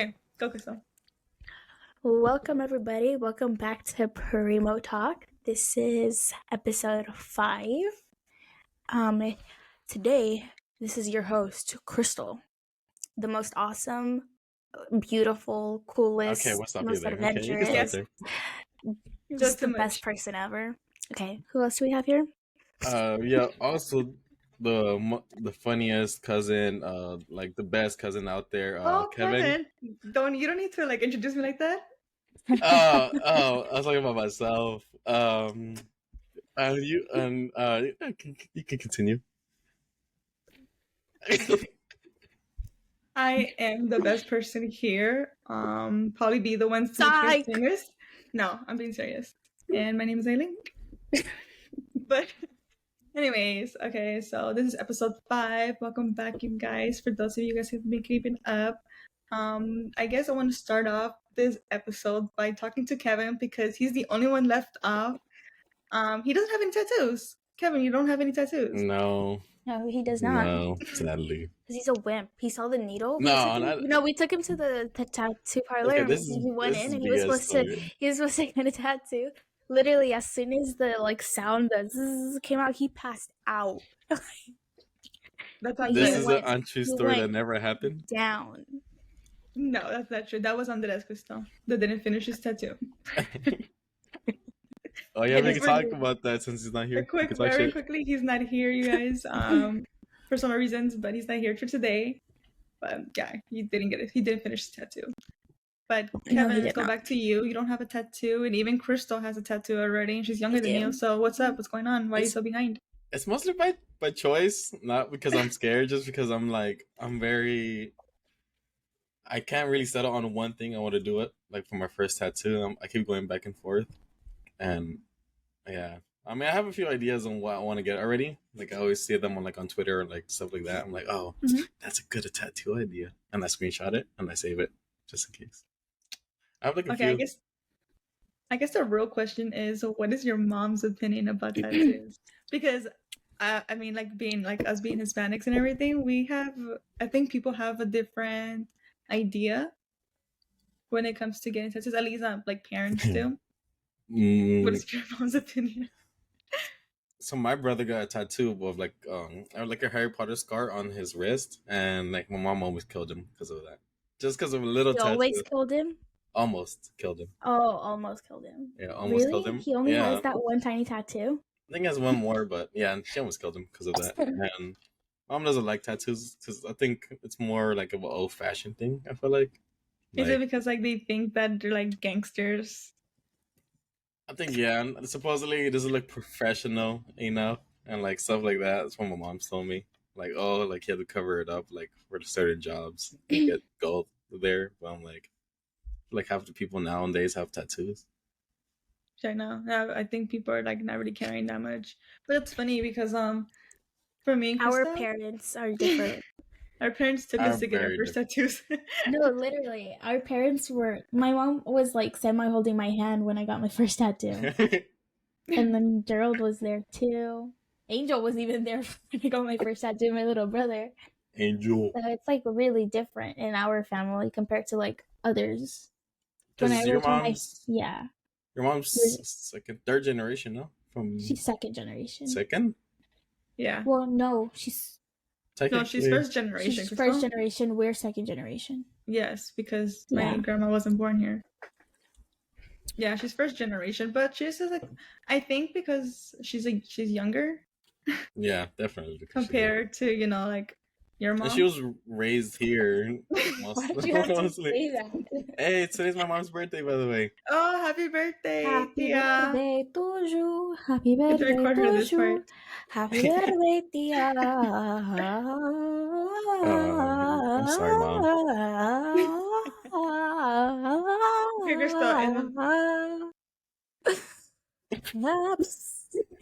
Okay, go, Crystal. Welcome, everybody. Welcome back to Primo Talk. This is episode 5. Today, this is your host, Crystal, the most awesome, beautiful, coolest, Okay, we'll stop you most there. Okay, you can stop adventurous, there. just too the much. best person ever. Okay, who else do we have here? Yeah. Also, the funniest cousin, like the best cousin out there, Kevin. You don't need to like introduce me like that. Oh, I was talking about myself. You can continue. I am the best person here. Probably be the one Psych! singers. No, I'm being serious. And my name is Aylin. But anyways, okay, so this is episode 5. Welcome back, you guys. For those of you guys who've been keeping up, I guess I want to start off this episode by talking to Kevin because he's the only one left off. He doesn't have any tattoos. Kevin, you don't have any tattoos. No, he does not. No, sadly. Because he's a wimp. He saw the needle. We took him to the tattoo parlor. Okay, and he went in and he was supposed to get a tattoo. Literally, as soon as the sound came out, he passed out. This is an untrue story that never happened. Down. No, that's not true. That was Andres Crystal that didn't finish his tattoo. Oh yeah, we can talk about that since he's not here. Very quickly, he's not here, you guys. For some reasons, but he's not here for today. But yeah, he didn't finish his tattoo. But Kevin, let's go back to you. You don't have a tattoo, and even Crystal has a tattoo already, and she's younger than you. So what's up? What's going on? Why are you so behind? It's mostly by choice, not because I'm scared, just because I can't really settle on one thing. I want to do it. Like for my first tattoo, I keep going back and forth, and yeah. I mean, I have a few ideas on what I want to get already. Like I always see them on Twitter or stuff like that. I'm like, oh, that's a good tattoo idea, and I screenshot it and I save it just in case. I have a few. I guess the real question is, what is your mom's opinion about tattoos? Because I mean, being us being Hispanics and everything, I think people have a different idea when it comes to getting tattoos. At least parents do. What is your mom's opinion? So my brother got a tattoo of a Harry Potter scar on his wrist, and my mom almost killed him because of that. Just because of a little tattoo. Always killed him? Almost killed him. Oh, almost killed him. Yeah, almost killed him. He only has that one tiny tattoo? I think he has one more, but yeah, she almost killed him because of that. And mom doesn't like tattoos because I think it's more like of an old-fashioned thing, I feel like. Is it because they think that they're gangsters? I think, yeah. And supposedly it doesn't look professional enough and stuff like that. That's what my mom told me. He had to cover it up for certain jobs to get gold there. But I'm half the people nowadays have tattoos. I know. I think people are not really caring that much. But it's funny because for me and Krista, our parents are different. Our parents took us to get our first tattoos. No, literally. Our parents my mom was semi-holding my hand when I got my first tattoo. And then Gerald was there too. Angel was even there when I got my first tattoo, my little brother. Angel. So it's really different in our family compared to others. Your mom's third generation, no? She's second generation. Second? Yeah. Well, no, she's first generation. She's first generation. We're second generation. Yes, because my grandma wasn't born here. Yeah, she's first generation, but she's I think because she's younger. Yeah, definitely. Compared to your mom. And she was raised here. Why'd you have to say that? Hey, today's my mom's birthday, by the way. Oh, happy birthday! Happy birthday to you. Happy birthday to you. Happy birthday, Tia. I'm sorry, Mom.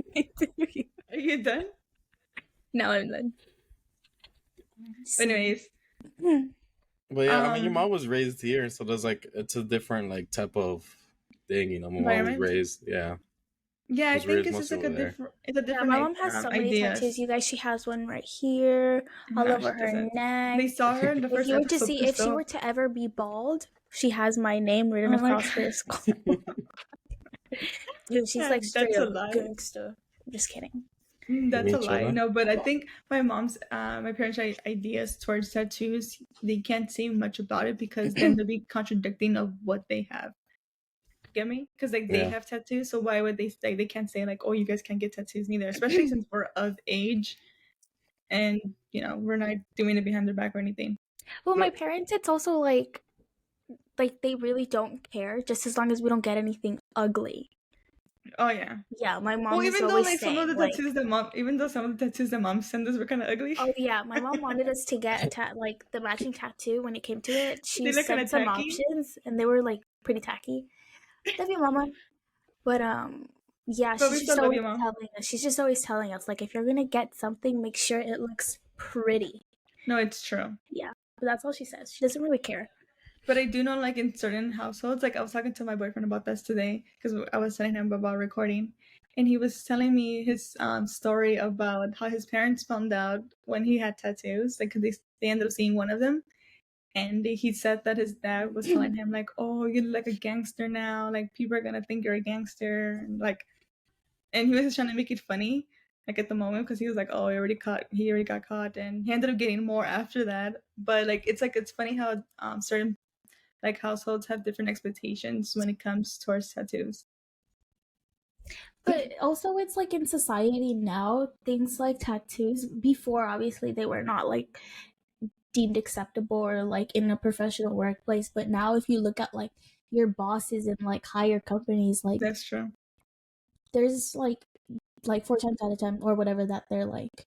Okay, Are you done? No, I'm done. Anyways. But yeah, I mean, your mom was raised here, so there's it's a different type of thing, My mom was raised, yeah. Yeah, I Because we're think it's just mostly like over there. it's a Yeah, different my mom has so many ideas. tattoos. You guys, she has one right here, all No, over she her doesn't. neck. They saw her in the If first you were to episode. see, if she were to ever be bald, she has my name written Oh my across her God. skull. Dude, she's like straight That's a up lie. gangster. I'm just kidding. That's a lie. Chilla. No, but I think my parents' ideas towards tattoos, they can't say much about it because then they'll be contradicting of what they have. Get me? Because like they Yeah. have tattoos, so why would they say they can't say like, oh, you guys can't get tattoos neither? Especially since we're of age, and you know we're not doing it behind their back or anything. Well, my parents, it's also like they really don't care, just as long as we don't get anything ugly. Oh yeah. Yeah, my mom Well, is even though always like some saying of the like, tattoos that mom, even though some of the tattoos that mom sent us were kind of ugly. oh yeah, my mom wanted us to get like the matching tattoo. When it came to it, she They look kind sent of some tacky. options, and they were like pretty tacky. Love you, mama. But yeah, But we she's just still love always you, Mom. telling us. She's just always telling us like, if you're gonna get something, make sure it looks pretty. No, it's true. Yeah, but that's all she says. She doesn't really care. But I do know, like in certain households, like I was talking to my boyfriend about this today because I was telling him about recording, and he was telling me his story about how his parents found out when he had tattoos, like 'cause they ended up seeing one of them, and he said that his dad was telling him like, "Oh, you're like a gangster now. Like people are gonna think you're a gangster," and like, and he was just trying to make it funny. Like at the moment, because he was like, "Oh, he already got caught," and he ended up getting more after that. But like, it's funny how certain like households have different expectations when it comes towards tattoos. But also, it's like in society now, things like tattoos, before obviously they were not like deemed acceptable or like in a professional workplace. But now, if you look at like your bosses in like higher companies, like That's true. there's like 4 times out of 10 or whatever that they're like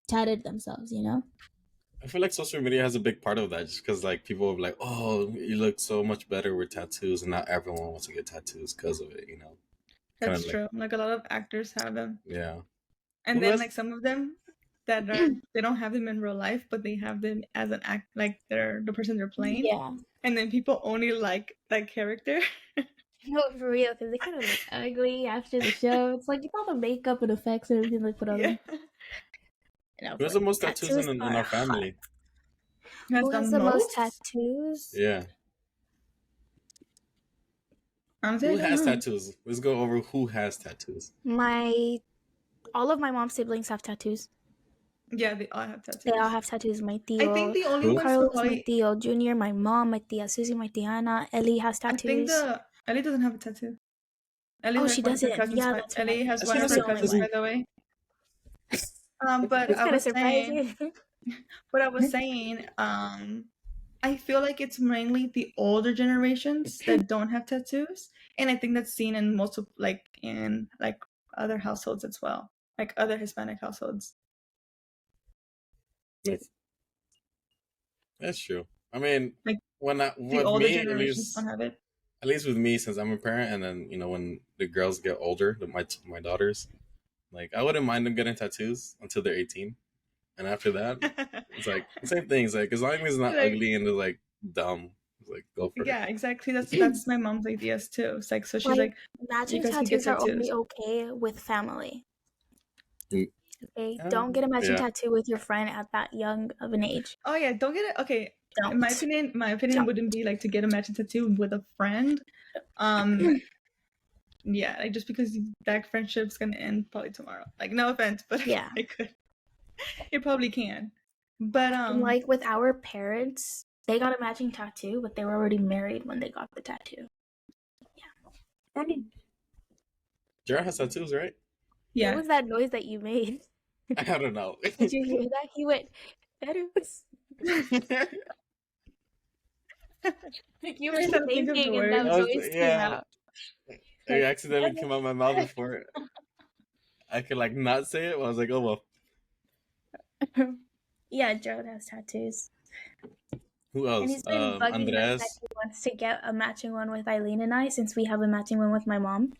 tatted themselves, you know? I feel like social media has a big part of that, just because like people are like, "Oh, you look so much better with tattoos," and not everyone wants to get tattoos because of it. You know. That's Kinda true. Like a lot of actors have them, Yeah. and Who then has? like some of them that are they don't have them in real life, but they have them as an act, like they're the person they're playing, Yeah. and then people only like that character. No, for real, because they kind of look ugly after the show. It's like all the makeup and effects and everything they put on them. Yeah. You know, Who has but the most tattoos tattoos in are our hot. family? Has Who the has the most most? tattoos? Yeah. Honestly, I Who don't has know. tattoos? Let's go over who has tattoos. All of my mom's siblings have tattoos. Yeah, they all have tattoos. They all have tattoos. My I think tío the only Who? ones who Carlos, my probably tío Junior, my mom, my tía Susie, my tía Ana. Ellie has I think tattoos. Ellie doesn't have a tattoo. Ellie's Oh, like she one of her doesn't. cousins. Yeah, that's Ellie right. has Has one she of not She's her the said only cousins, one. by the way. But It's I kind of was saying, surprising. I feel like it's mainly the older generations that don't have tattoos, and I think that's seen in most of in other households as well, like other Hispanic households. That's true. I mean, Like the with older me generations don't have it. at least with me, since I'm a parent, and then when the girls get older, my daughters, like I wouldn't mind them getting tattoos until they're 18, and after that, it's like the same thing. It's like as long as it's not Like, ugly and they're like dumb, it's like go for it. yeah, exactly. That's my mom's ideas too. It's like so she's like, you matching guys can get tattoos are tattoos. only okay with family. Mm. Okay, don't get a matching Yeah. tattoo with your friend at that young of an age. Oh yeah, don't get it. Okay, Don't. in my opinion Don't. wouldn't be like to get a matching tattoo with a friend. Yeah, like just because that friendship's gonna end probably tomorrow. Like no offense, but Yeah. it probably can. But And like with our parents, they got a matching tattoo, but they were already married when they got the tattoo. Yeah. Jared has tattoos, right? yeah. What was that noise that you made? I don't know. Did you hear that? He went, "Eros." Like you were I was trying to think of the thinking and that words. noise came out. It accidentally came out of my mouth before I could like not say it. But I was like, oh well. Yeah, Jared has tattoos. Who else? And he's been bugging us Andres. that he wants to get a matching one with Aylin and I, since we have a matching one with my mom.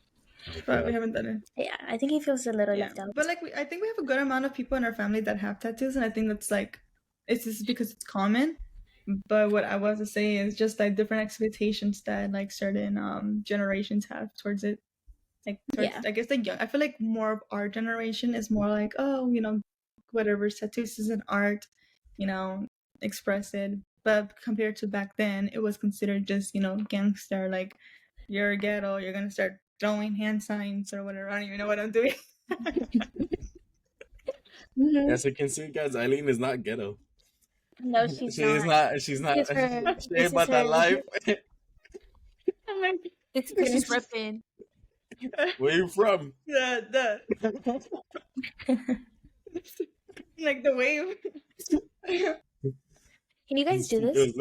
But we haven't done it. Yeah, I think he feels a little Yeah, left out. but like I think we have a good amount of people in our family that have tattoos, and I think that's like it's just because it's common. But what I was to say is just like different expectations that like certain generations have towards it. Like towards, Yeah. I guess the young. I feel like more of our generation is more like, oh, whatever, tattoos is an art, express it. But compared to back then, it was considered just gangster. Like you're ghetto, you're gonna start throwing hand signs or whatever. I don't even know what I'm doing. As you can see, guys, Aylin is not ghetto. No, she's She's not. not. She's not. This is her. She This ain't is about that her. life. I'm like, It's finished ripping. Where you from? the like the wave. Can you guys do this?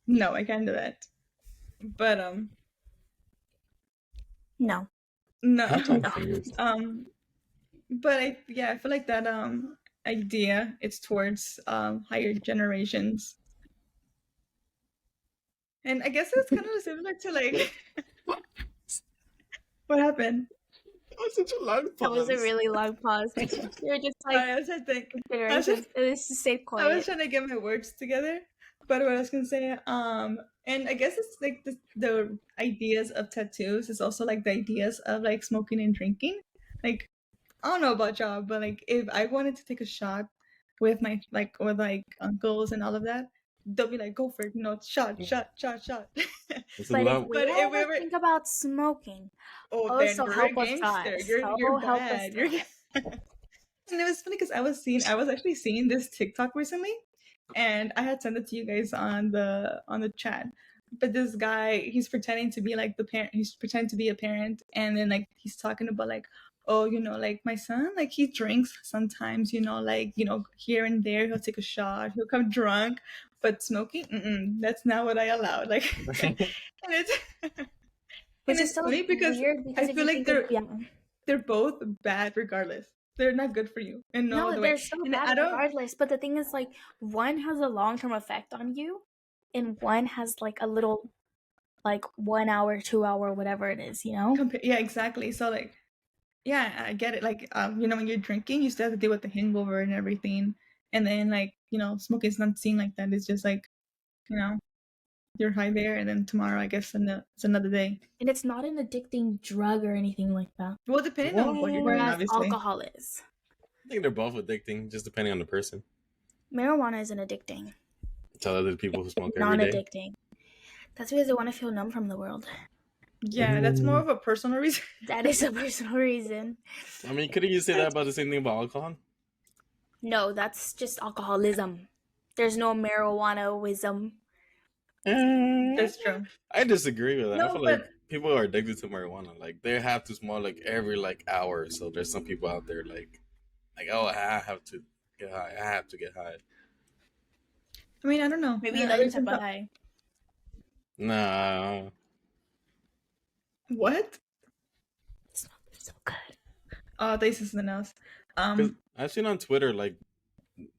No, I can't do that. But No. no. Fingers. But I feel like that idea it's towards higher generations. And I guess it's kind of similar to like what happened? That was such a long pause. That was a really long pause. You're just like I was trying to think. considerations. It's just stay I was quiet. trying to get my words together. But what I was gonna say, and I guess it's like the ideas of tattoos is also like the ideas of like smoking and drinking. Like I don't know about y'all, but like if I wanted to take a shot with my uncles and all of that, they'll be like, "Go for it, shot." It's a But long. if we But if we ever were- think about smoking, Oh, then so you're help a us gangster. God. You're Help us bad. God. And it was funny because I was actually seeing this TikTok recently, and I had sent it to you guys on the chat. But this guy, he's pretending to be like the parent. He's pretending to be a parent, and then like he's talking about like, oh, like my son, like he drinks sometimes, like here and there he'll take a shot, he'll come drunk, but smoking, that's not what I allow. Like, and it's Which and is it's so funny because weird because I if feel you like think they're both bad regardless. They're not good for you in no other way. they're so And bad regardless. But the thing is, like, one has a long-term effect on you, and one has like a little, like 1 hour, 2 hour, whatever it is. Yeah, exactly. So like, yeah, I get it. Like, when you're drinking, you still have to deal with the hangover and everything. And then like, smoking is not seen like that. It's just like, you're high there, and then tomorrow, I guess, it's another day. And it's not an addicting drug or anything like that. Well, depending on what you're doing, Whereas obviously. alcohol is. I think they're both addicting, just depending on the person. Marijuana isn't addicting. Tell other people who smoke every day. Non-addicting. That's because they want to feel numb from the world. Yeah, that's more of a personal reason. That is a personal reason. I mean, couldn't you say that about the same thing about alcohol? No, that's just alcoholism. There's no marijuana-wism. That's true. I disagree with that. I No, feel like people are addicted to marijuana. Like they have to smoke like every hour. So there's some people out there like oh, I have to get high. I have to get high. I mean, I don't know. Maybe another type of high. Nah. What? It's not so good. Oh, this is something else. 'Cause I've seen on Twitter like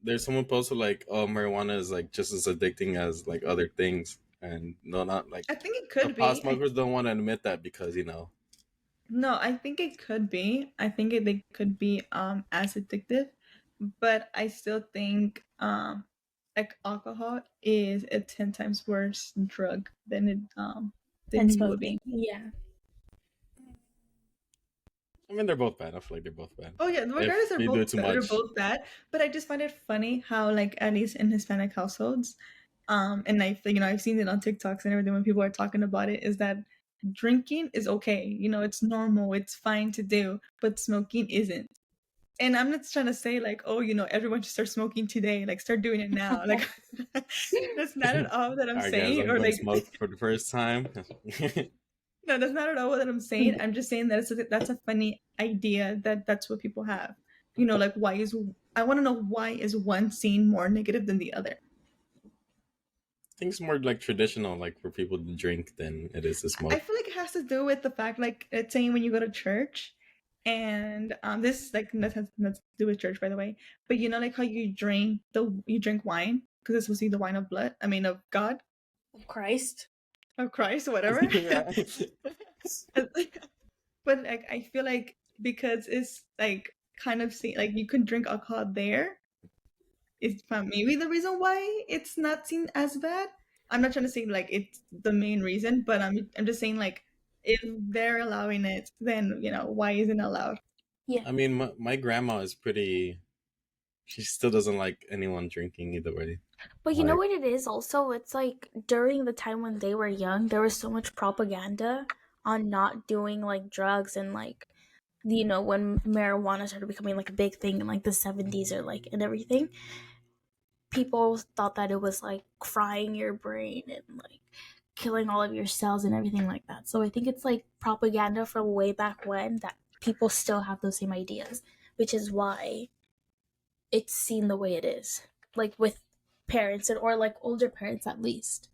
there's someone posted like, oh, marijuana is like just as addicting as like other things, and no, not like I think it the could be. pot smokers don't want to admit that because No, I think it could be. I think they could be as addictive, but I still think like alcohol is a 10 times worse drug than it And it would be. smoking. Yeah. I mean they're both bad. I feel like they're both bad. Oh yeah, regardless, they do too they're much. both bad. But I just find it funny how like at least in Hispanic households, and I've seen it on TikToks and everything when people are talking about it, is that drinking is okay. It's normal, it's fine to do, but smoking isn't. And I'm not trying to say like, oh, everyone should start smoking today, like start doing it now. Like that's not at all that I'm All right, saying. guys, I'm Or gonna like smoke for the first time. no, that's not at all what I'm saying. I'm just saying that that's a funny idea that's what people have. Like I want to know why is one seen more negative than the other? I think it's more like traditional, like for people to drink than it is to smoke. I feel like it has to do with the fact, like it's saying when you go to church, and this like that has nothing to do with church, by the way. But like how you drink wine because it's supposed to be the wine of blood. I mean, of God, Of Christ. of Christ, or whatever. Yeah. But like I feel like because it's like kind of like you can drink alcohol there, is maybe the reason why it's not seen as bad. I'm not trying to say like it's the main reason, but I'm just saying like if they're allowing it, then why isn't it allowed? Yeah. I mean, my grandma is pretty. She still doesn't like anyone drinking either way. But you know what it is also? It's like during the time when they were young, there was so much propaganda on not doing like drugs and like when marijuana started becoming like a big thing in like the 70s or like and everything, people thought that it was like frying your brain and like killing all of your cells and everything like that. So I think it's like propaganda from way back when that people still have those same ideas, which is why it's seen the way it is, like with parents or like older parents at least.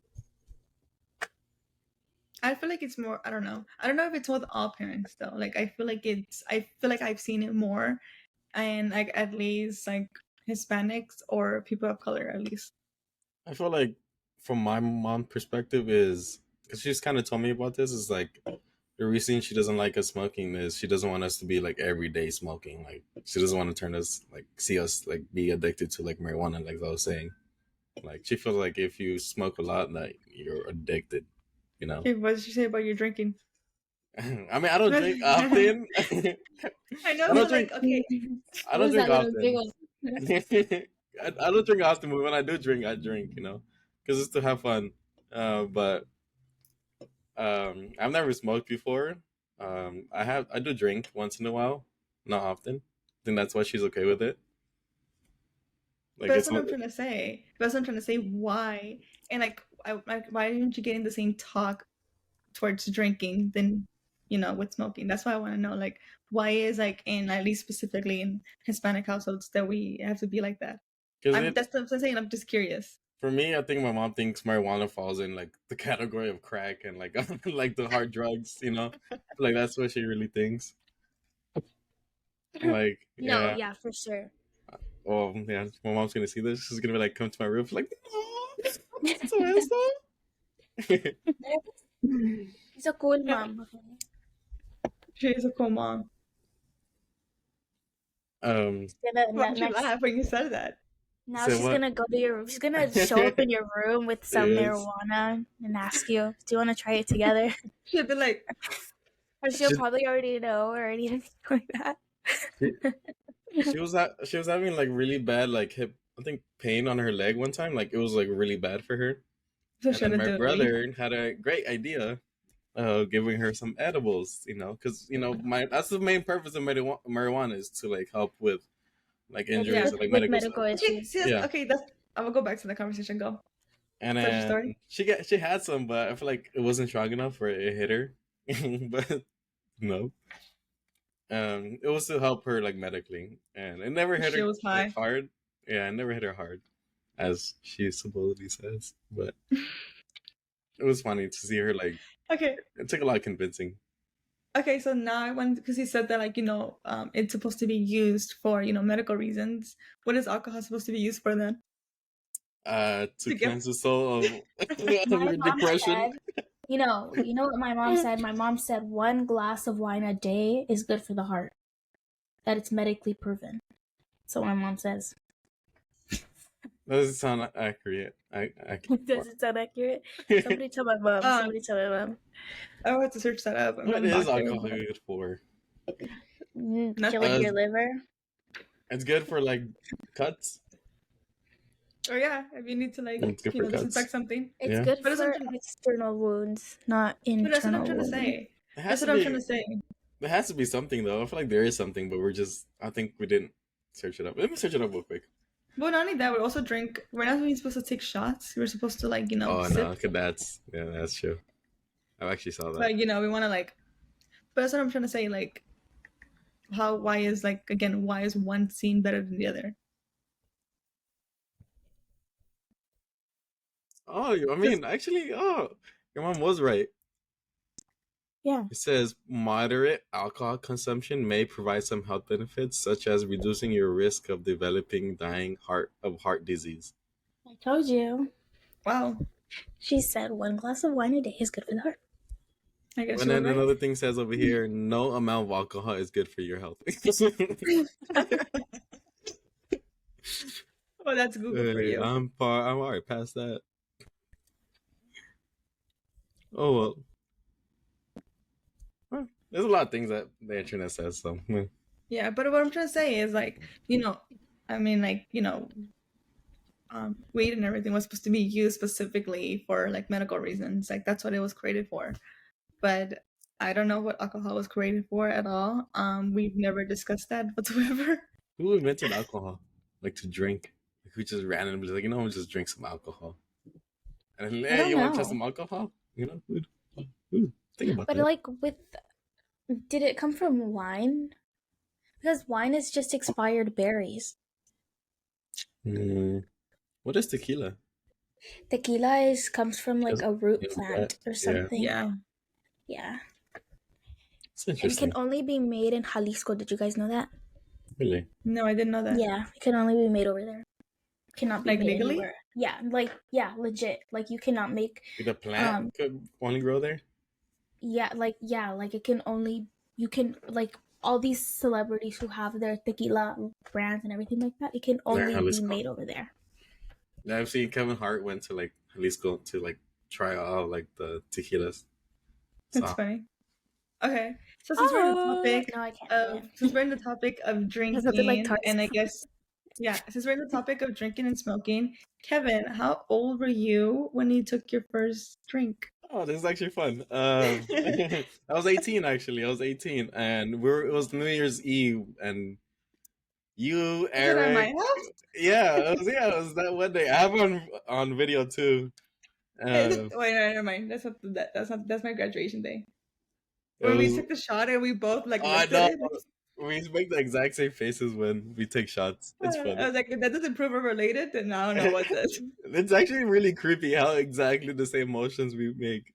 I feel like it's more, I don't know if it's with all parents though. Like I feel like I've seen it more, and like at least like Hispanics or people of color at least. I feel like from my mom's perspective is because she's kind of told me about this, is like the reason she doesn't like us smoking is she doesn't want us to be like everyday smoking. Like she doesn't want to turn us like see us like be addicted to like marijuana, like I was saying. Like she feels like if you smoke a lot, that you're addicted. Okay, what did you say about your drinking? I mean, I don't drink often. I know, I don't like, drink. okay. I don't drink often. I don't drink often, but when I do drink, I drink. Because it's to have fun. But I've never smoked before. I do drink once in a while, not often. I think that's why she's okay with it. Like That's what I'm trying to say. That's what I'm trying to say. Why? And like, why aren't you getting the same talk towards drinking than with smoking? That's why I want to know, like, why is like in at least specifically in Hispanic households that we have to be like that? That's what I'm saying. I'm just curious. For me, I think my mom thinks marijuana falls in like the category of crack and like like the hard drugs. Like that's what she really thinks. Like yeah, for sure. Oh yeah, my mom's gonna see this. She's gonna be like, come to my room, like, no, She's a cool mom. She is a cool mom. Why'd you laugh when you said that? Now she's gonna go to your room. She's gonna show up in your room with some marijuana and ask you, "Do you want to try it together?" She'll be like, or she'll probably already know or anything like that. She was having like really bad like hip, I think, pain on her leg one time. Like it was like really bad for her. So and my brother had a great idea of giving her some edibles. Because that's the main purpose of marijuana is to like help with like injuries or like medical issues. Okay, I will go back to the conversation. Go. And then she had some, but I feel like it wasn't strong enough for it hit her. But no. It was to help her like medically, and it never hit her like, hard. Yeah, it never hit her hard, as she supposedly says. But it was funny to see her like. Okay. It took a lot of convincing. Okay, so now I want, because he said that like it's supposed to be used for medical reasons. What is alcohol supposed to be used for then? To cleanse the soul of depression. You know what my mom said? My mom said 1 glass of wine a day is good for the heart. That it's medically proven. So my mom says. Does it sound accurate? Does it sound accurate? Somebody tell my mom. I will have to search that up. What is alcohol good for? Killing your liver. It's good for like cuts. Oh yeah, if you need to like disinfect something. It's good for external wounds, not internal. But that's what I'm trying to say. That's what I'm trying to say. There has to be something though. I feel like there is something, but I think we didn't search it up. Let me search it up real quick. But not only that, we also drink. We're not even supposed to take shots. We're supposed to like Oh sip. no, okay, that's true. I actually saw that. But we want to like. But that's what I'm trying to say. Like, why is one scene better than the other? Oh, I mean, actually, your mom was right. Yeah. It says moderate alcohol consumption may provide some health benefits, such as reducing your risk of developing heart disease. I told you. Wow. She said 1 glass of wine a day is good for the heart. I guess. And then another thing says over here, no amount of alcohol is good for your health. Oh, that's Google for you. I'm already past that. Oh well. There's a lot of things that the internet says. So Yeah, but what I'm trying to say is like, I mean, like, weed and everything was supposed to be used specifically for like medical reasons. Like that's what it was created for. But I don't know what alcohol was created for at all. We've never discussed that whatsoever. who invented alcohol? Like to drink? Like, who just randomly like, we'll just drink some alcohol? And then, I don't you want to know. try some alcohol? Who think about But that. like did it come from wine? Because wine is just expired berries. What is tequila? Tequila comes from like a root Yeah, plant or something. Yeah. Yeah. It's And it interesting. can only be made in Jalisco. Did you guys know that? Really? No, I didn't know that. Yeah, it can only be made over there. Cannot be Like made legally? anywhere. Yeah, legit. Like you cannot make. The plant could only grow there. Yeah, like it can only like all these celebrities who have their tequila brands and everything like that. It can only be Jalisco. made over there. Yeah, I've seen Kevin Hart went to like Jalisco to like try all like the tequilas. That's funny. Okay, so since we're in the topic No, I can't. since we're in the topic of something drinking, like Tarzan. and I guess since we're in the topic of drinking and smoking, Kevin, how old were you when you took your first drink? Oh, this is actually fun. I was 18 actually. I was 18, and it was New Year's Eve, and you, Eric. Was it at my house? It was that one day. I have on video too. Wait, no, never mind. That's my graduation day. When we took the shot and we both like looked at it. We make the exact same faces when we take shots. It's funny. I was like, if that doesn't prove we're related, then I don't know what does. It's actually really creepy how exactly the same motions we make.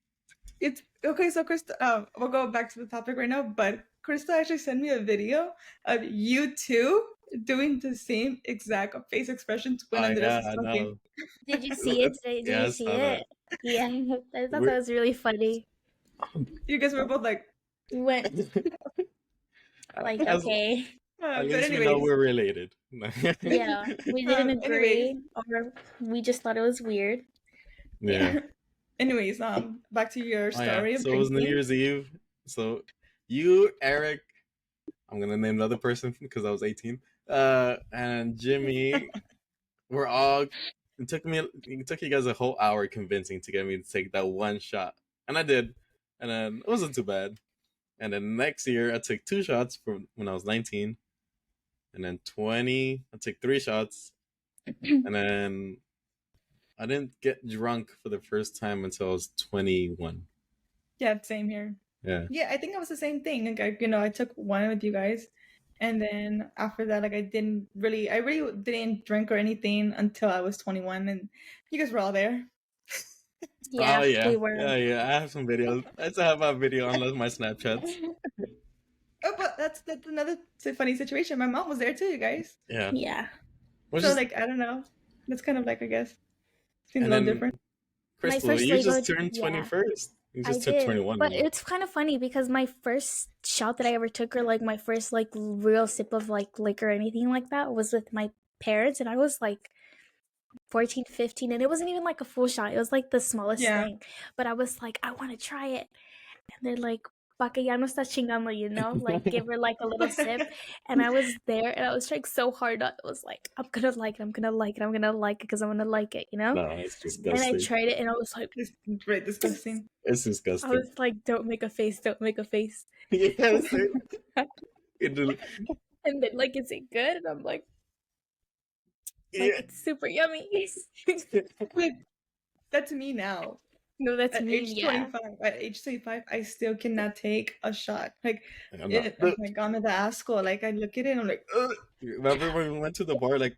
It's okay. So Krista, we'll go back to the topic right now. But Krista actually sent me a video of you two doing the same exact face expressions when Andres was talking. Did you see it? Did you see it? Yeah, I thought that was really funny. You guys were both like, went like okay. At least we know we're related. Yeah, we didn't agree, or we just thought it was weird. Yeah. Anyways, back to your story. So it was New Year's Eve. So you, Eric, I'm gonna name another person because I was 18. And Jimmy, we're all. It took you guys a whole hour convincing to get me to take that one shot, and I did, and then it wasn't too bad. And then next year I took 2 shots from when I was 19, and then 20 I took 3 shots, and then I didn't get drunk for the first time until I was 21. Yeah, same here. Yeah. Yeah, I think it was the same thing. Like I took one with you guys, and then after that, like I really didn't drink or anything until I was 21, and you guys were all there. Yeah, we were. Yeah. I have some videos. I still have my video on my Snapchats. Oh, but that's another funny situation. My mom was there too, you guys. Yeah. Yeah. So like I don't know. That's kind of like I guess seems a little different. Crystal, you just turned 21st. You just turned 21. But it's kind of funny because my first shot that I ever took, or like my first like real sip of like liquor or anything like that, was with my parents, and I was like 14, 15, and it wasn't even like a full shot. It was like the smallest thing. But I was like, I want to try it. And they're like, pa que ya no estás chingando, like give her like a little sip. And I was there, and I was trying so hard. I was like, I'm gonna like it because I'm gonna like it, No, it's disgusting. And I tried it, and I was like, it's very disgusting. It's disgusting. I was like, don't make a face. Yes. And then like, is it good? And I'm like it's super yummy. Wait, that's me now. No, that's at me. Age 25, at age 25, I still cannot take a shot. Like, I'm like on the asco. Like, I look at it and I'm like, ugh. Remember when we went to the bar like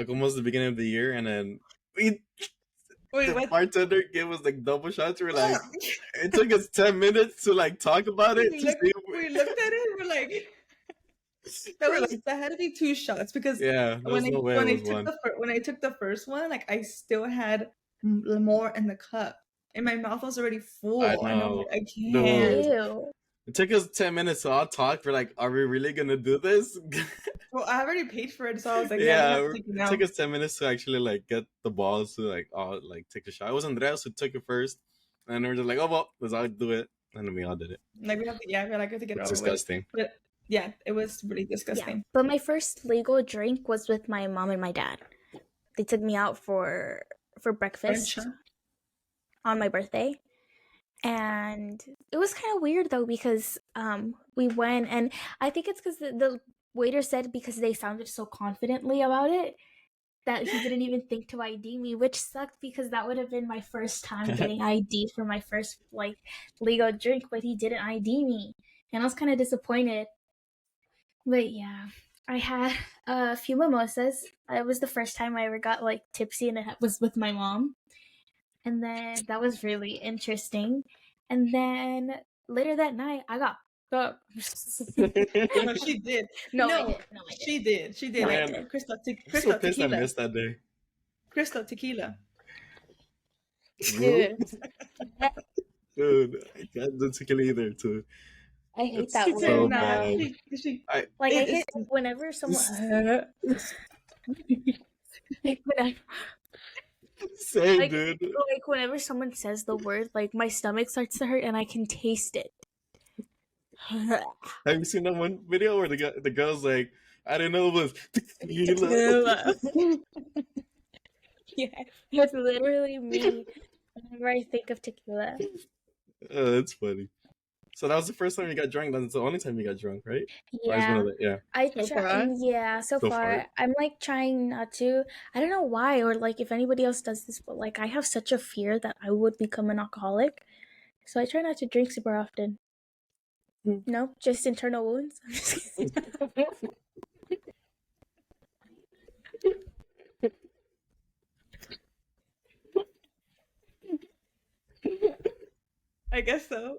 almost the beginning of the year, and then the bartender gave us like double shots. We're like, it took us 10 minutes to like talk about it. We looked at it. We're like, that had to be 2 shots because when I took the first one, like I still had more in the cup, and my mouth was already full. And I'm like, I can't. Ew. It took us 10 minutes to all talk. We're like, are we really gonna do this? Well, I already paid for it, so I was like, it took us 10 minutes to actually like get the balls to like all like take a shot. It was Andreas who took it first, and we were just like, oh well, let's all do it. And then we all did it. Like we have to get it It's over with. disgusting. But yeah, it was really disgusting. Yeah, but my first legal drink was with my mom and my dad. They took me out for breakfast French, huh? on my birthday. And it was kind of weird though because we went, and I think it's because the waiter said because they sounded so confidently about it that he didn't even think to ID me, which sucked because that would have been my first time getting ID for my first like legal drink, but he didn't ID me, and I was kind of disappointed. But yeah, I had a few mimosas. It was the first time I ever got like tipsy, and it was with my mom. And then that was really interesting. And then later that night, I got up. No, she did. No, No, I did. No, I did. She did. She did. No, I Like, did. Crystal, I'm so pissed I tequila. missed that day. Crystal tequila. Dude, Dude, I can't do tequila either, too. I hate It's that so word. bad. Like, I It hate is- whenever someone. Like, Same, Like- dude. like whenever someone says the word, like my stomach starts to hurt and I can taste it. Have you seen that one video where the girl's like, I didn't know it was tequila. Yeah, it's literally me whenever I think of tequila. Oh, that's funny. So that was the first time you got drunk. That's the only time you got drunk, right? Or is one Yeah, of the, yeah. I So try. far? Yeah, so So far far. I'm like trying not to. I don't know why, or like if anybody else does this, but like I have such a fear that I would become an alcoholic, so I try not to drink super often. No, just internal wounds. I'm just kidding. I guess so.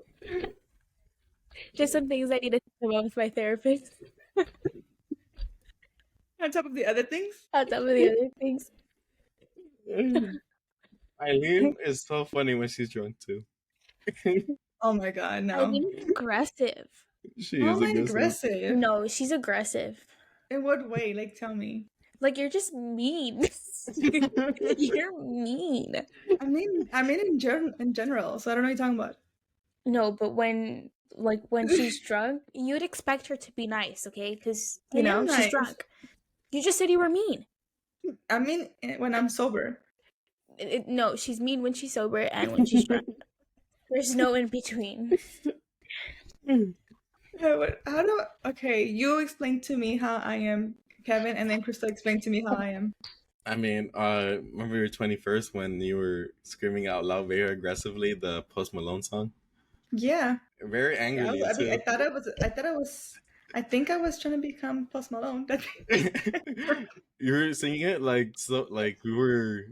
Just some things I need to talk about with my therapist. On top of the other things. On top of the other things. Aylin is so funny when she's drunk, too. Oh my god, no. I mean, it's aggressive. She How is am I aggressive. aggressive? No, she's aggressive. In what way? Like, tell me. Like you're just mean. You're mean. I mean in general. So I don't know what you're talking about. No, but when she's drunk, you'd expect her to be nice, okay? Because I am she's nice. drunk. You just said you were mean. I mean when I'm sober. No, she's mean when she's sober and when she's drunk. There's no in between. How do? Okay, you explain to me how I am, Kevin, and then Crystal explain to me how I am. I mean, remember your 21st when you were screaming out loud very aggressively the Post Malone song? Yeah. Very Yeah, angrily, I too. I think I was trying to become Post Malone. You were singing it like we were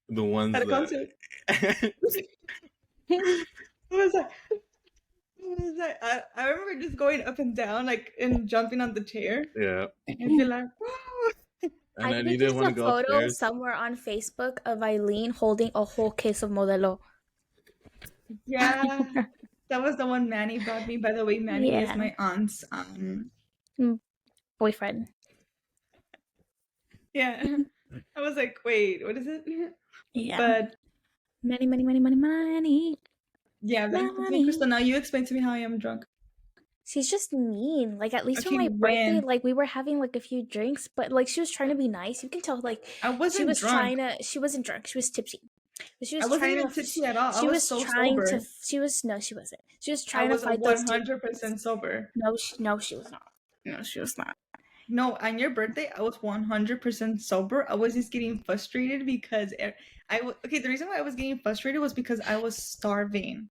the ones At a that concert. What was that? I remember just going up and down, like, and jumping on the chair. Yeah. And be like, whoa. And I then think you there's didn't want a to go photo upstairs. somewhere on Facebook of Aylin holding a whole case of Modelo. Yeah. That was the one Manny brought me. By the way, Manny is Yeah. my aunt's Boyfriend. yeah. I was like, wait, what is it? Yeah. But Money. yeah, Manny. Crystal, now you explain to me how I am drunk. She's just mean. Like, at least for Okay, my birthday, when? like, we were having, like, a few drinks, but, like, she was trying to be nice. You can tell, like, I wasn't drunk. she wasn't drunk. She was tipsy. But she was I wasn't trying even to, tipsy at all. she I was so trying sober. to, she wasn't. She was I trying was to fight those 100% sober. No, she was not. No, she was not. No, on your birthday, I was 100% sober. I was just getting frustrated because okay, the reason why I was getting frustrated was because I was starving.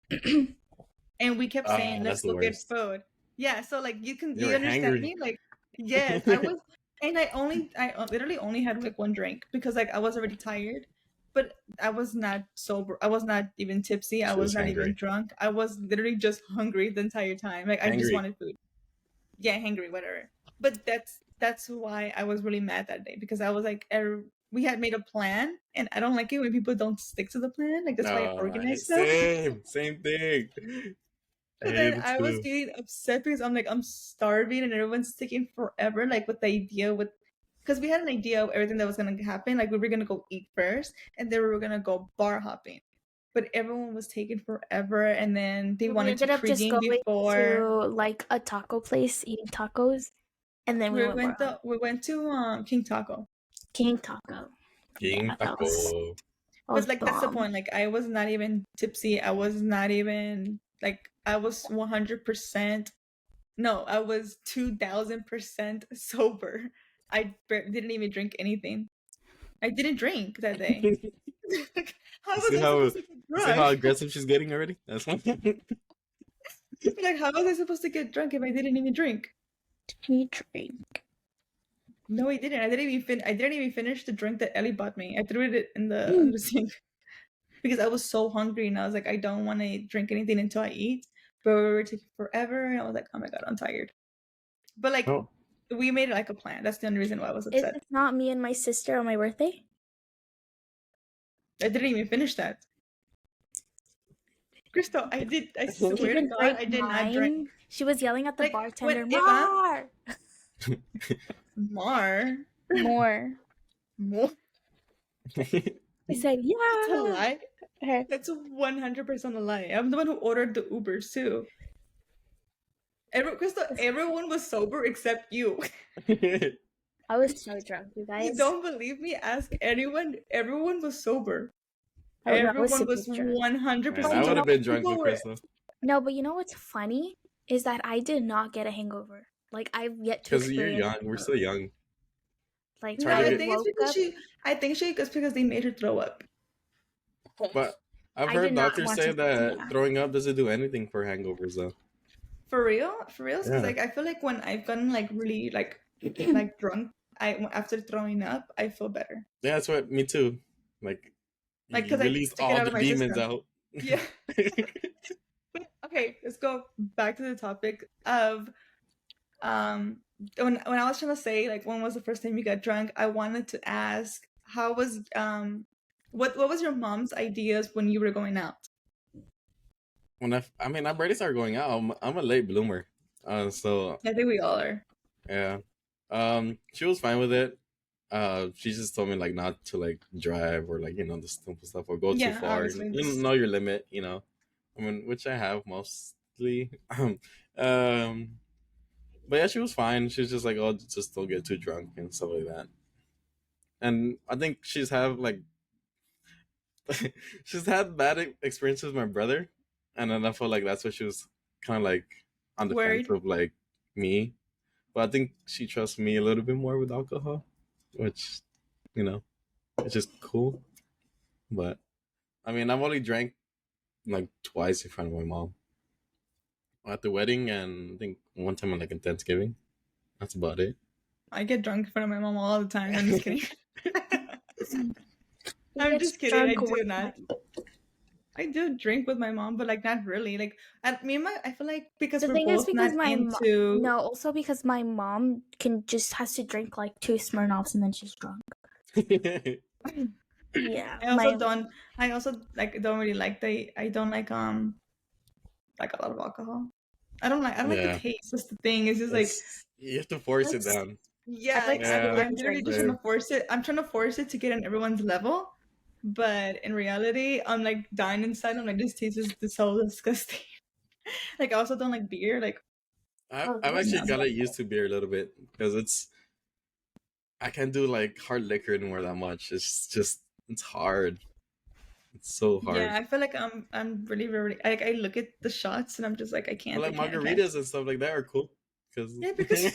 And we kept saying, let's that's the go get worst. food. Yeah, so like you were understand hangry. me? Like, yes, I was, and I literally only had like one drink because like I was already tired, but I was not sober. I was not even tipsy. I She was was not even hangry. drunk. I was literally just hungry the entire time. Like I just Hangry. wanted food. Yeah, hangry, whatever. But that's why I was really mad that day because I was like, we had made a plan, and I don't like it when people don't stick to the plan. Like that's why I organize stuff. Same thing. So then I was getting upset because I'm starving and everyone's taking forever, like with the idea because we had an idea of everything that was gonna happen. Like we were gonna go eat first, and then we were gonna go bar hopping. but everyone was taking forever, and then they We wanted to ended up just pregame going before. to like a taco place, eating tacos, and then we went to King Taco. King Taco. King Yeah, that Taco. was But like that's the bomb. point. Like I was not even tipsy. I was not even like I was 100%. No, I was 2000% sober. I didn't even drink anything. I didn't drink that day. How was I supposed to get See how drunk? aggressive she's getting already? That's one. Like how was I supposed to get drunk if I didn't even drink? He drank. No, I didn't. I didn't even finish the drink that Ellie bought me. I threw it in the sink because I was so hungry and I was like, I don't want to drink anything until I eat. But we were taking forever, and I was like, oh my god, I'm tired. But like, Oh. we made it like a plan. That's the only reason why I was Is upset. it not me and my sister on my birthday? I didn't even finish that. Crystal, I swear to Even God, drank I did not mine. drink. She was yelling at the Like, bartender, when Mar! More. More. I said, yeah. That's a lie. That's 100% a lie. I'm the one who ordered the Ubers too. Crystal, everyone was sober except you. I was so drunk, you guys. You don't believe me? Ask anyone. Everyone was sober. Oh, no, I Everyone was super drunk. 100%. Man, I would have been drunk People with were- Crystal. No, but you know what's funny is that I did not get a hangover. Like I've yet to Because you're experience. young. We're still young. Like It's No, hard to I get- think it's woke because up. it's because they made her throw up. But I've I heard did not doctors want say to- that yeah. throwing up doesn't do anything for hangovers, though. For real? Because Yeah. like I feel like when I've gotten like really like drunk, after throwing up, I feel better. Yeah, that's what. Me too. Like Like, you 'cause I release stick it all out the of my demons system. out. Yeah. Okay, let's go back to the topic of when I was trying to say like when was the first time you got drunk, I wanted to ask how was what was your mom's ideas when you were going out? When I mean, I've already started going out. I'm a late bloomer, so I think we all are. yeah. She was fine with it. She just told me like not to like drive or like the simple stuff or go too Yeah, far. obviously. You know your limit. I mean, which I have mostly. But yeah, she was fine. She was just like, oh, just don't get too drunk and stuff like that. And I think she's had bad experiences with my brother, and then I felt like that's what she was kind of like on the Worried. fence of like me. But I think she trusts me a little bit more with alcohol, which it's just cool. But I mean, I've only drank like twice in front of my mom at the wedding, and I think one time on like a Thanksgiving. That's about it. I get drunk in front of my mom all the time. I'm just kidding. I'm Gets just kidding. I drunk do with not. I do drink with my mom, but like not really. Like I feel like because The we're thing is both because not my into. no, also because my mom has to drink like 2 Smirnoffs and then she's drunk. Yeah. I also like don't really like I don't like a lot of alcohol. I don't like Yeah. the taste. That's the thing. It's just like you have to force it Let's- down. yeah, like I'm literally drink. just trying to force it. I'm trying to force it to get on everyone's level, but in reality, I'm like dying inside. I'm like, this tastes is so disgusting. Like I also don't like beer. Like I've actually got used to beer a little bit because I can't do like hard liquor anymore that much. It's hard. It's so hard. yeah, I feel like I'm really very like I look at the shots and I'm just like I can't. But like I can't. margaritas and stuff like that are cool. Yeah, because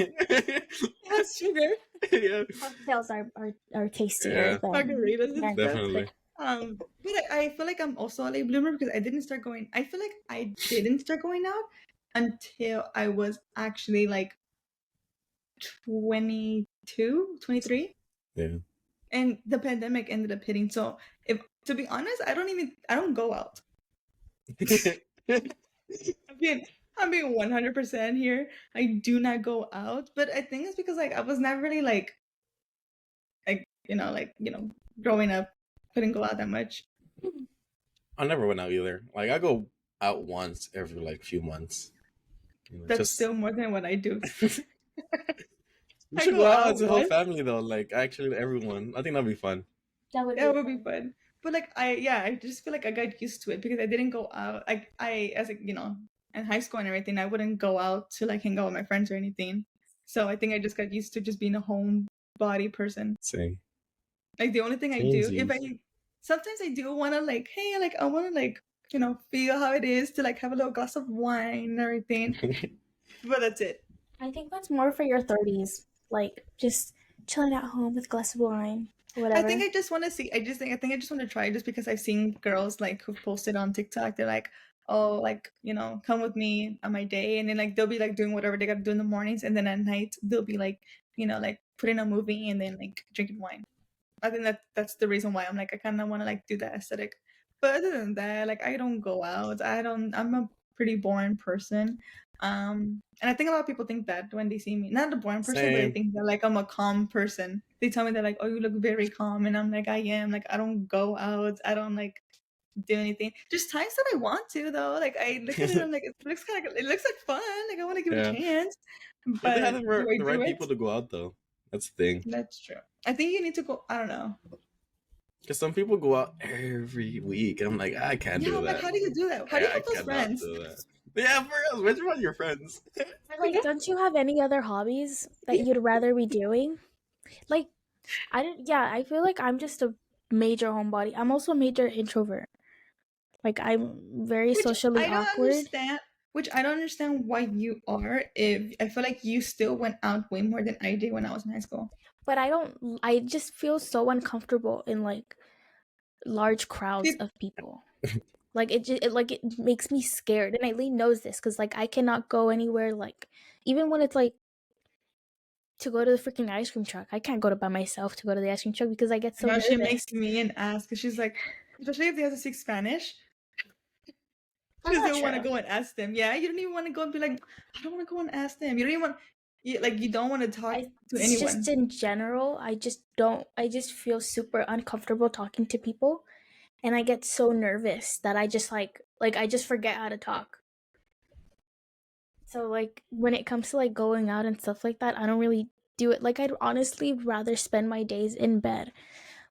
that's sugar. Yeah. Cocktails are tastier Yeah. than Margaritas and stuff. Definitely. But I feel like I'm also a late bloomer because I didn't start going. I feel like I didn't start going out until I was actually like 22, 23. Yeah. And the pandemic ended up hitting. So if to be honest, I don't go out. I'm being 100% here. I do not go out, but I think it's because like I was not really like growing up, couldn't go out that much. I never went out either. Like I go out once every like few months. That's still more than what I do. We I should go go out out as a whole once. family though. Like actually everyone. I think that'd be fun. that would That would be fun. But like I just feel like I got used to it because I didn't go out. Like I as like, in high school and everything, I wouldn't go out to like hang out with my friends or anything. So I think I just got used to just being a homebody person. Same. Like the only thing I do, if I sometimes I do want to like, hey, like I want to like, feel how it is to like have a little glass of wine and everything. But that's it. I think that's more for your 30s. Like, just chilling at home with a glass of wine, or whatever. I think I just want to see. I think I just want to try just because I've seen girls like who've posted on TikTok. They're like, oh, like come with me on my day, and then like they'll be like doing whatever they got to do in the mornings, and then at night they'll be like, like putting a movie and then like drinking wine. I think that's the reason why I'm like I kind of want to like do that aesthetic. But other than that, like I don't go out. I'm a pretty boring person. And I think a lot of people think that when they see me, not a boring person, but they think that like I'm a calm person. They tell me they're like, oh, you look very calm, and I'm like, I am. Like I don't go out. I don't like do anything. Just times that I want to though. Like I look at it, I'm like, it looks like fun. Like I want to give it a chance. But they have the right people to go out though. That's the thing. That's true. I think you need to go. I don't know. Because some people go out every week. I'm like, I can't do that. Like, how do you do that? How do you have those friends? Yeah, for real. Which one your friends? Like, don't you have any other hobbies that you'd rather be doing? Like, I feel like I'm just a major homebody. I'm also a major introvert. Like, I'm very socially awkward. Which I don't understand why you are. If I feel like you still went out way more than I did when I was in high school. But I just feel so uncomfortable in like large crowds of people. Like it makes me scared, and Aylin knows this because like I cannot go anywhere. Like even when it's like to go to the freaking ice cream truck, I can't go by myself to go to the ice cream truck because I get so nervous. She makes me an ass because she's like, especially if they have to speak Spanish. She doesn't want to go and ask them. Yeah, you don't even want to go and be like, I don't want to go and ask them. You don't even want. You don't want to talk to anyone. Just in general, I just feel super uncomfortable talking to people, and I get so nervous that I just like I just forget how to talk. So like when it comes to like going out and stuff like that, I don't really do it. Like I'd honestly rather spend my days in bed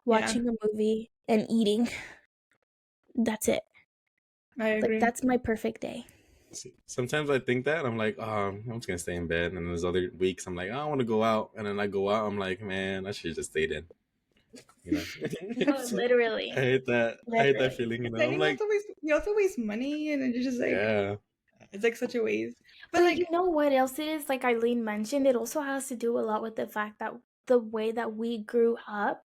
watching a movie and eating. That's it. I agree. Like, that's my perfect day. Sometimes I think that I'm like, oh, I'm just gonna stay in bed, and there's other weeks I'm like, oh, I want to go out, and then I go out, I'm like, man, I should just stayed in. Literally. I hate that. Literally. I hate that feeling. I'm like, you also waste money, and it's just like, it's like such a waste. But like, you know what else it is? Like Aylin mentioned, it also has to do a lot with the fact that the way that we grew up.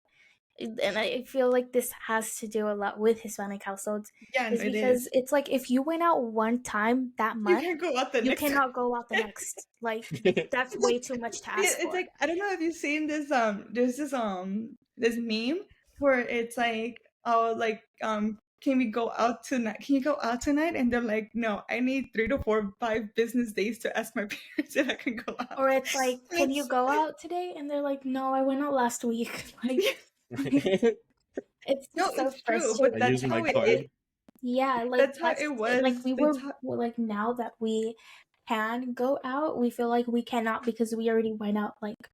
And I feel like this has to do a lot with Hispanic households. Yeah, is because it's like if you went out one time that month, you can't go out you cannot go out the next. Like that's way too much to ask for. It's like I don't know if you've seen this. There's this meme where it's like, oh, like can we go out tonight? Can you go out tonight? And they're like, no, I need 3 to 4, 5 business days to ask my parents if I can go out. Or it's like, can you go out today? And they're like, no, I went out last week. Like. It's true, but that's how it is. Yeah, like that's how it was. Like we were like now that we can go out, we feel like we cannot because we already went out like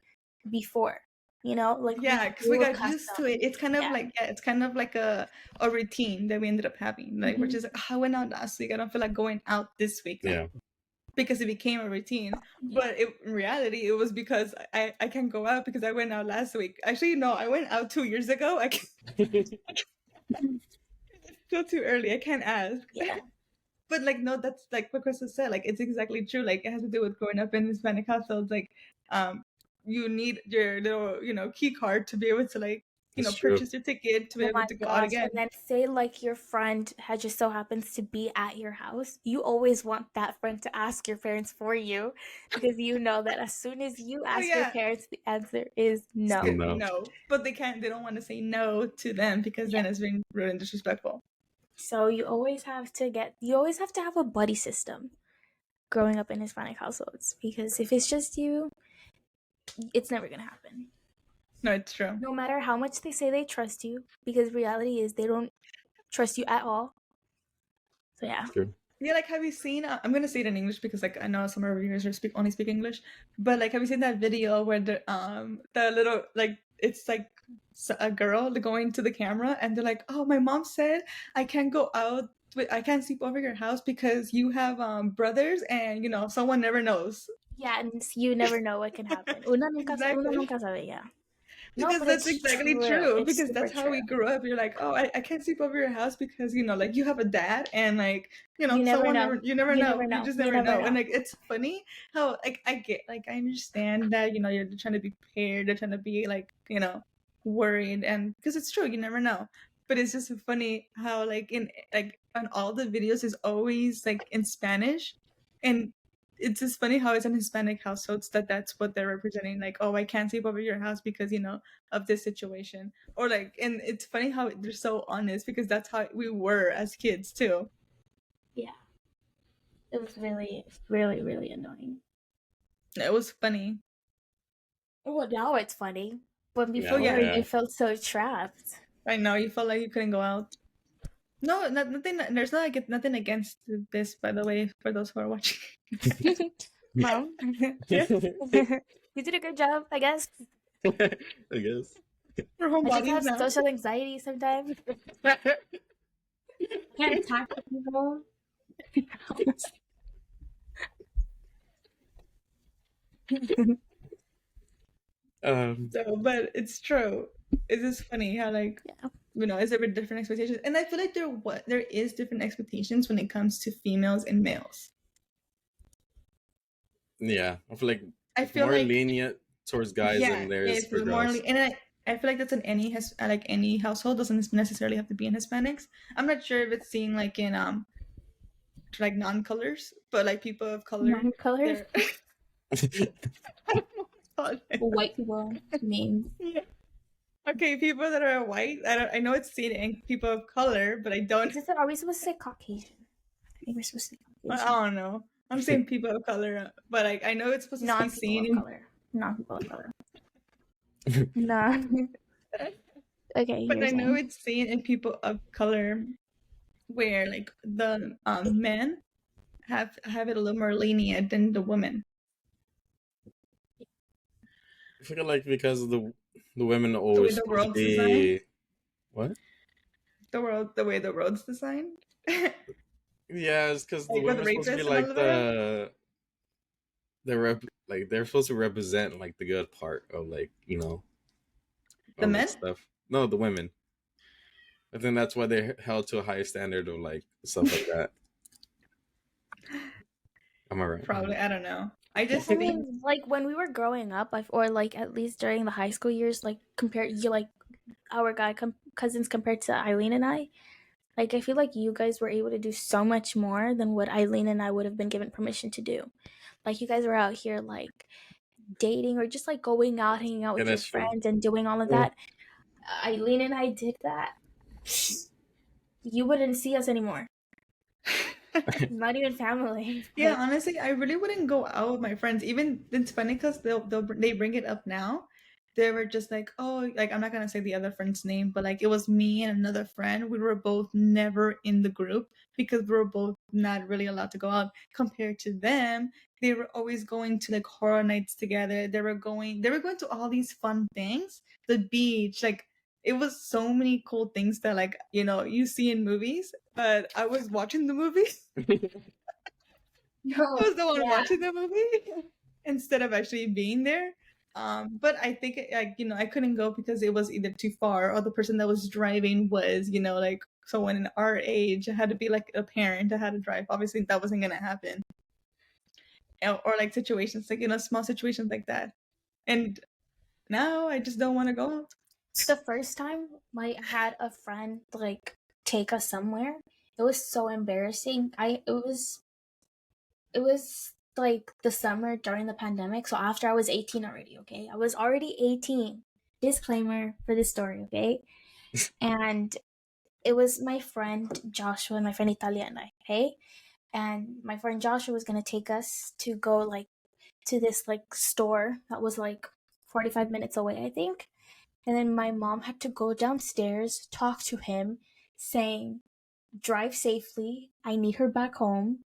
before. Like because we got used to it. It's kind of it's kind of like a routine that we ended up having. Like we're just like, I went out last week. I don't feel like going out this week. Yeah. Because it became a routine, but in reality, it was because I can't go out because I went out last week. Actually, no, I went out 2 years ago. I can't. It's still too early. I can't ask. Yeah. But like, no, that's like what Crystal said. Like, it's exactly true. Like, it has to do with growing up in Hispanic households. Like, you need your little, key card to be able to like, purchase your ticket to be able to go out again. And then say like your friend just so happens to be at your house, you always want that friend to ask your parents for you because you know that as soon as you ask your parents, the answer is no. No, but they don't want to say no to them because then it's being rude and disrespectful. So you always have to have a buddy system growing up in Hispanic households because if it's just you, it's never gonna happen. No, it's true. No matter how much they say they trust you, because reality is they don't trust you at all. So yeah. Yeah, like have you seen? I'm gonna say it in English because like I know some of our viewers only speak English. But like, have you seen that video where the little like it's like a girl going to the camera, and they're like, "Oh, my mom said I can't go out. I can't sleep over your house because you have brothers, and someone never knows." Yeah, and you never know what can happen. Uno Exactly. nunca sabe, yeah. No, Because but that's it's exactly true. true. It's Because super that's how we true. grew up. You're like, oh, I can't sleep over your house because like you have a dad, and like You never someone know. you never You know. never You know. just You never never know. And know. like it's funny how like I understand that you're trying to be prepared, they're trying to be like worried, and because it's true, you never know. But it's just funny how like on all the videos is always like in Spanish, and it's just funny how it's in Hispanic households that's what they're representing. Like, oh, I can't sleep over your house because of this situation, or like, and it's funny how they're so honest because that's how we were as kids too. Yeah. It was really, really, really annoying. It was funny. Well, now it's funny. But before, Yeah, you felt so trapped. I know you felt like you couldn't go out. No, nothing. There's nothing against this, by the way, for those who are watching. Mom, Yeah, you did a good job, I guess. I guess. we're I just homebodies have now. social anxiety sometimes. Can't talk to people. So, but it's true. It's just funny how like Yeah. is there different expectations, and I feel like there is different expectations when it comes to females and males. Yeah, I feel like I feel more like lenient towards guys than there is it's for more, girls. and I feel like that's in any household. Doesn't necessarily have to be in Hispanics. I'm not sure if it's seen like in like non-colors, but like people of color. Non-colors? They're White people means. yeah. Okay, people that are white. I know it's seen in people of color, but I don't. Are we supposed to say Caucasian? I think we're supposed to say I Caucasian. don't know. I'm saying people of color, but like I know it's supposed to be Non-people seen of in. color. Non-people of color. No. Okay, But you're I know saying. it's seen in people of color, where like the men have it a little more lenient than the women. I feel like because the women are The way always the supposed to world's designed. be what? The way the world's designed. Yeah, it's because the Like with women are supposed to be rapists and all like of that. like they're supposed to represent like the good part of like The all men? that stuff. No, the women. I think that's why they're held to a higher standard of like stuff like that. Am I right? Probably, I don't know. I just I think mean, like when we were growing up, or like at least during the high school years, like compared you like our cousins compared to Eileen and I, like I feel like you guys were able to do so much more than what Eileen and I would have been given permission to do. Like you guys were out here like dating or just like going out, hanging out Yeah, with your that's true. friends and doing all of that. Eileen and I did that. You wouldn't see us anymore. Not even family. yeah, honestly, I really wouldn't go out with my friends. Even it's funny because they bring it up now. They were just like, oh, like I'm not gonna say the other friend's name, but like it was me and another friend. We were both never in the group because we were both not really allowed to go out. Compared to them, they were always going to like horror nights together. They were going to all these fun things, the beach, like it was so many cool things that like you see in movies. But I was watching the movie. No, I was the one yeah. watching the movie instead of actually being there. But I think I couldn't go because it was either too far or the person that was driving was like someone in our age. I had to be like a parent. I had to drive. Obviously, that wasn't gonna happen. Or like situations like small situations like that. And now I just don't want to go out. The first time I had a friend like take us somewhere, it was so embarrassing. It was like the summer during the pandemic, so after I was 18 already, okay? I was already 18. Disclaimer for this story, okay? And it was my friend Joshua and my friend Italiana, okay? And my friend Joshua was gonna take us to go like to this like store that was like 45 minutes away, I think. And then my mom had to go downstairs, talk to him, saying, drive safely. I need her back home.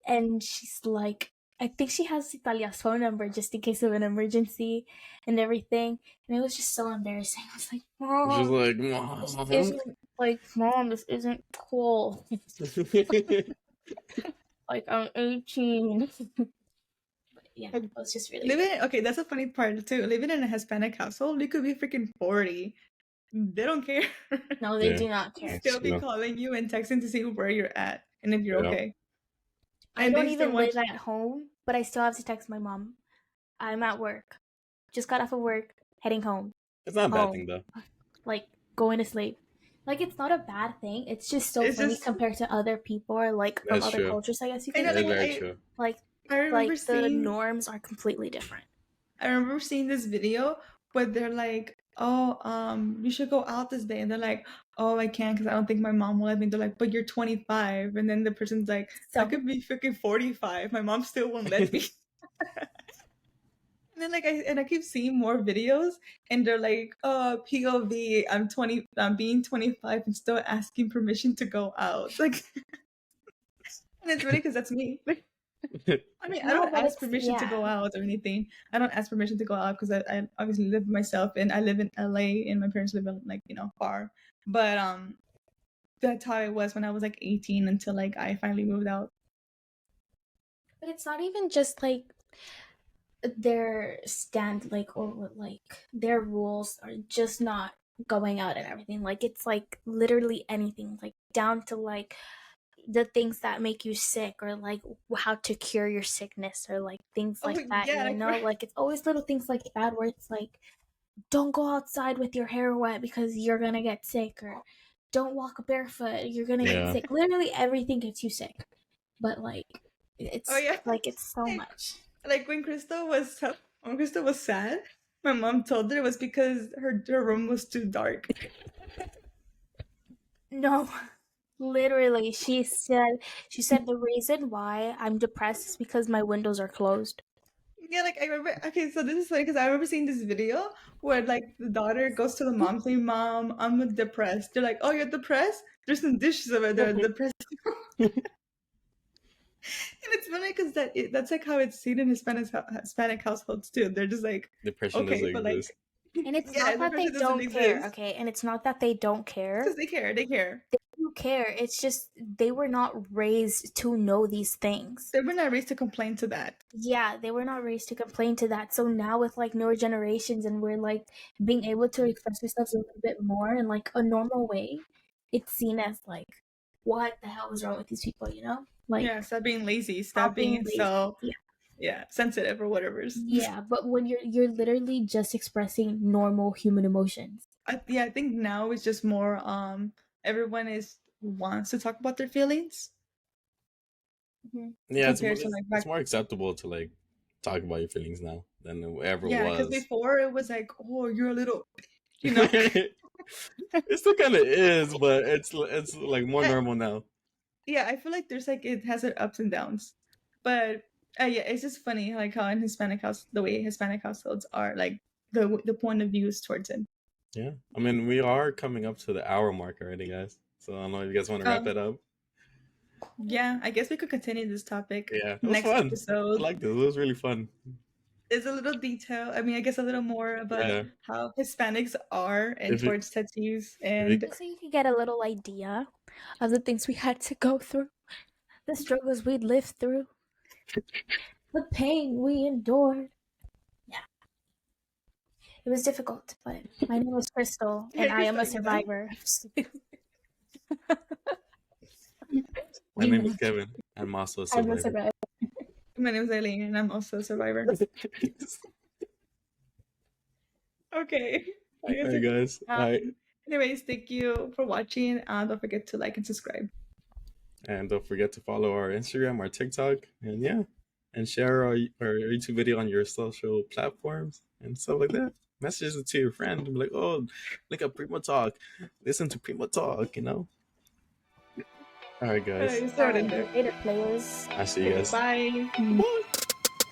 And she's like, I think she has Italia's phone number just in case of an emergency and everything. And it was just so embarrassing. I was like, She's Mom, like, this isn't Mom, this isn't cool. Like, I'm 18. But yeah, it was just really Okay, that's a funny part too. Living in a Hispanic household, you could be freaking 40. They don't care. No, they Yeah. do not care. Still be Yeah. calling you and texting to see where you're at and if you're Yeah. okay. I And don't they still even want live at home, but I still have to text my mom. I'm at work. Just got off of work, heading home. It's not a bad Home. thing though. Like, going to sleep. Like, it's not a bad thing. It's just so It's funny just- compared to other people or, like, from That's other true. cultures, I guess you I could know, That's say. very true. Like, I remember the seeing norms are completely different. I remember seeing this video where they're like, "Oh, you should go out this day," and they're like, "Oh, I can't because I don't think my mom will let me." They're like, "But you're 25," and then the person's like, "I So, could be freaking 45. My mom still won't let me." And then I keep seeing more videos, and they're like, "Oh, POV, I'm being 25 and still asking permission to go out." Like, and it's really because that's me. I mean, I no, don't but ask it's, permission to go yeah. out or anything. I don't ask permission to go out because I obviously live with myself and I live in LA and my parents live in like, far. But that's how it was when I was like 18 until like I finally moved out. But it's not even just, like, their stand, like, or, like, their rules are just not going out and everything. Like, it's, like, literally anything. Like, down to, like, the things that make you sick or like how to cure your sickness or like things Oh, like that, yeah, you know, like it's always little things like that where it's like, don't go outside with your hair wet because you're gonna get sick, or don't walk barefoot, you're gonna get Yeah. sick. Literally everything gets you sick. But like it's Oh yeah. like it's so Like- much. Like when Crystal was sad, my mom told her it was because her room was too dark. No. Literally, she said the reason why I'm depressed is because my windows are closed. Yeah, like I remember. Okay, so this is funny because I remember seeing this video where like the daughter goes to the mom saying, "Mom, I'm depressed." They're like, "Oh, you're depressed? There's some dishes over there. Depressed." And it's funny because that's like how it's seen in Hispanic households too. They're just like, Depression okay, doesn't but like, exist. And it's yeah, not that they depression doesn't don't care, exist okay? And it's not that they don't care. because they care. They care. They do care. It's just they were not raised to know these things. They were not raised to complain to that. Yeah, they were not raised to complain to that. So now with like newer generations and we're like being able to express ourselves a little bit more in like a normal way, it's seen as like, what the hell is wrong with these people, you know? Like, Yeah, stop being lazy. stop Stop being lazy. so Yeah. sensitive or whatever. Yeah, but when you're literally just expressing normal human emotions. I think now it's just more everyone wants to talk about their feelings. Yeah, Compared to, like, it's more acceptable to like talk about your feelings now than it ever Yeah, was. because before it was like, "Oh, you're a little," you know. It still kind of is, but it's like more normal now. Yeah, I feel like there's like it has its ups and downs, but yeah, it's just funny like how in the way Hispanic households are, like the point of views towards it. Yeah, I mean we are coming up to the hour mark already, guys. So I don't know if you guys want to wrap it up. Yeah, I guess we could continue this topic. Yeah, it was next fun. episode. I like this. It was really fun. Is a little detail. I mean, I guess a little more about how Hispanics are and towards tattoos, and so you can get a little idea of the things we had to go through, the struggles we'd lived through, the pain we endured. Yeah, it was difficult, but my name was Crystal, and I am a survivor. My name is Kevin. I'm also a survivor. My name is Aylin, and I'm also a survivor. Okay. Alright, guys. Alright. Anyways, thank you for watching. Don't forget to like and subscribe. And don't forget to follow our Instagram, our TikTok, and share our YouTube video on your social platforms and stuff like that. Message it to your friend and be like, "Oh, look at Primo Talk. Listen to Primo Talk," you know? Alright, guys. Later, players. I see you guys. Bye.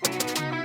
Bye.